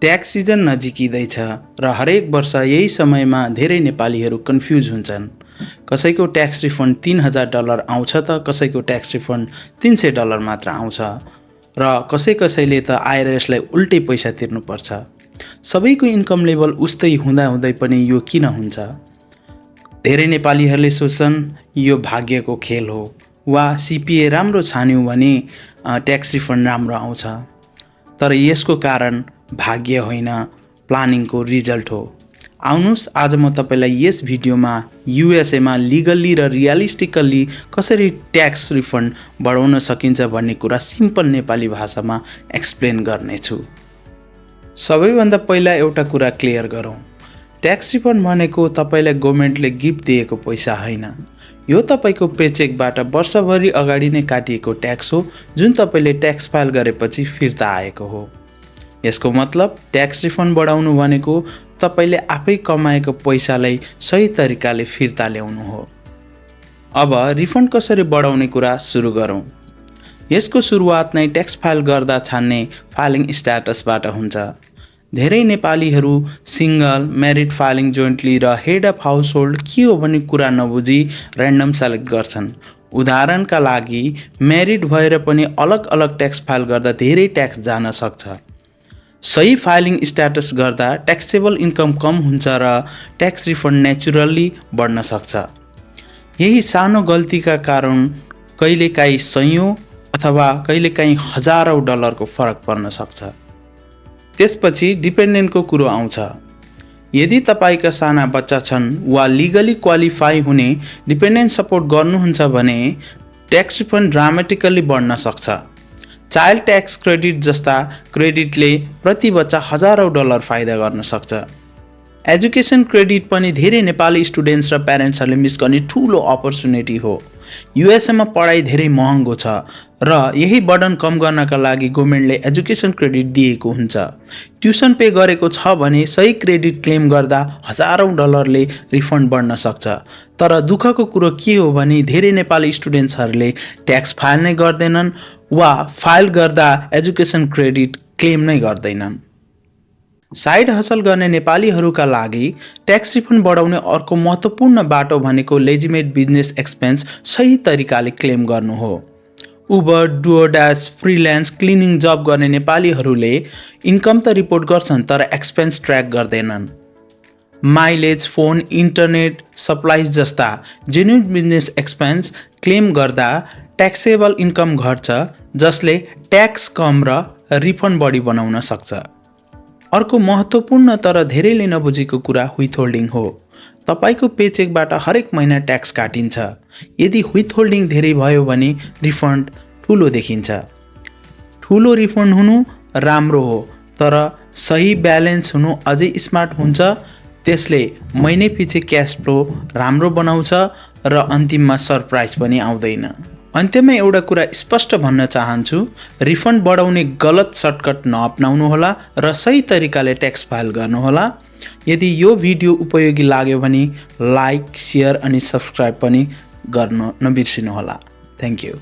Tax season नजिकिँदैछ र हरेक वर्ष यही समयमा धेरै नेपालीहरू कन्फ्युज हुन्छन्। कसैको ट्याक्स रिफन्ड $3000 आउँछ त कसैको ट्याक्स रिफन्ड $300 मात्र आउँछ र कसैले त आइआरएसलाई उल्टै पैसा तिर्नुपर्छ। सबैको इन्कम लेभल उस्तै हुँदाहुँदै पनि यो किन हुन्छ? धेरै नेपालीहरूले सोच्छन् यो भाग्यको खेल हो वा सिपिए राम्रो छान्यौँ भने ट्याक्स रिफन्ड राम्रो आउँछ। तर यसको कारण भाग्य होइन, प्लानिङको रिजल्ट हो। आउनुहोस् आज म तपाईलाई यस भिडियोमा युएसएमा लिगल्ली र रियलिस्टिकल्ली कसरी ट्याक्स रिफन्ड बढाउन सकिन्छ भन्ने कुरा सिम्पल नेपाली भाषामा एक्सप्लेन गर्नेछु। सबैभन्दा पहिला एउटा कुरा क्लियर गरौँ। ट्याक्स रिफन्ड भनेको तपाईलाई गभर्नमेन्टले गिफ्ट दिएको पैसा होइन। यो तपाईको पेचेकबाट वर्षभरि अगाडि नै काटिएको ट्याक्स हो जुन तपाईले ट्याक्स फाइल गरेपछि फिर्ता आएको हो। यसको मतलब ट्याक्स रिफन्ड बढाउनु भनेको तपाईले आफै कमाएको पैसालाई सही तरिकाले फिर्ता ल्याउनु हो। अब रिफन्ड कसरी बढाउने कुरा सुरु गरौँ। यसको सुरुवात नै ट्याक्स फाइल गर्दा छान्ने फाइलिङ स्ट्याटसबाट हुन्छ। धेरै नेपालीहरू सिंगल, म्यारिड फाइलिङ जोइन्टली र हेड अफ हाउस होल्ड के हो भन्ने कुरा नबुझी र्यान्डम सेलेक्ट गर्छन्। उदाहरणका लागि म्यारिड भएर पनि अलग अलग ट्याक्स फाइल गर्दा धेरै ट्याक्स जान सक्छ। सही फाइलिङ स्ट्याटस गर्दा ट्याक्सेबल इन्कम कम हुन्छ र ट्याक्स रिफन्ड नेचुरली बढ्न सक्छ। यही सानो गल्तीका कारण कहिलेकाहीँ सयौं अथवा कहिलेकाहीँ हजारौं डलरको फरक पर्न सक्छ। त्यसपछि डिपेन्डेन्टको कुरो आउँछ। यदि तपाईका साना बच्चा छन् वा लिगली क्वालिफाई हुने डिपेन्डेन्ट सपोर्ट गर्नुहुन्छ भने ट्याक्स रिफन्ड ड्रामेटिकली बढ्न सक्छ। चाइल्ड ट्याक्स क्रेडिट जस्ता क्रेडिटले प्रति बच्चा हजारौं डलर फाइदा गर्न सक्छ। एजुकेसन क्रेडिट पनि धेरै नेपाली स्टुडेन्ट्स र प्यारेन्ट्सहरूले मिस गर्ने ठुलो अपर्च्युनिटी हो। युएसएमा पढाइ धेरै महँगो छ र यही बर्डन कम गर्नका लागि गभर्नमेन्टले एजुकेसन क्रेडिट दिएको हुन्छ। ट्युसन पे गरेको छ भने सही क्रेडिट क्लेम गर्दा हजारौं डलरले रिफन्ड बढ्न सक्छ। तर दुःखको कुरो के हो भने धेरै नेपाली स्टुडेन्ट्सहरूले ट्याक्स फाइल नै गर्दैनन् वा फाइल गर्दा एजुकेसन क्रेडिट क्लेम नै गर्दैनन्। साइड हसल गर्ने नेपालीहरूका लागि ट्याक्स रिफन्ड बढाउने अर्को महत्त्वपूर्ण बाटो भनेको लेजिमेट बिजनेस एक्सपेन्स सही तरिकाले क्लेम गर्नु हो। उबर, डुओड्यास, फ्रिल्यान्स, क्लिनिङ जब गर्ने नेपालीहरूले इन्कम त रिपोर्ट गर्छन् तर एक्सपेन्स ट्र्याक गर्दैनन्। माइलेज, फोन, इन्टरनेट, सप्लाइज जस्ता जेन्युन बिजनेस एक्सपेन्स क्लेम गर्दा ट्याक्सेबल इन्कम घट्छ जसले ट्याक्स कम र रिफन्ड बढी बनाउन सक्छ। अर्को महत्त्वपूर्ण तर धेरैले नबुझेको कुरा विथहोल्डिङ हो। तपाईको पेचेकबाट हरेक महिना ट्याक्स काटिन्छ। यदि विथहोल्डिङ धेरै भयो भने रिफन्ड ठुलो देखिन्छ। ठुलो रिफन्ड हुनु राम्रो हो तर सही ब्यालेन्स हुनु अझै स्मार्ट हुन्छ। त्यसले महिनैपछि क्यास फ्लो राम्रो बनाउँछ र अन्तिममा सरप्राइज पनि आउँदैन। अन्त्यमा एउटा कुरा स्पष्ट भन्न चाहन्छु, रिफन्ड बढाउने गलत सर्टकट नअपनाउनुहोला र सही तरिकाले ट्याक्स फाइल गर्नुहोला। यदि यो भिडियो उपयोगी लाग्यो भने लाइक, सेयर अनि सब्सक्राइब पनि गर्न नबिर्सिनुहोला। Thank you.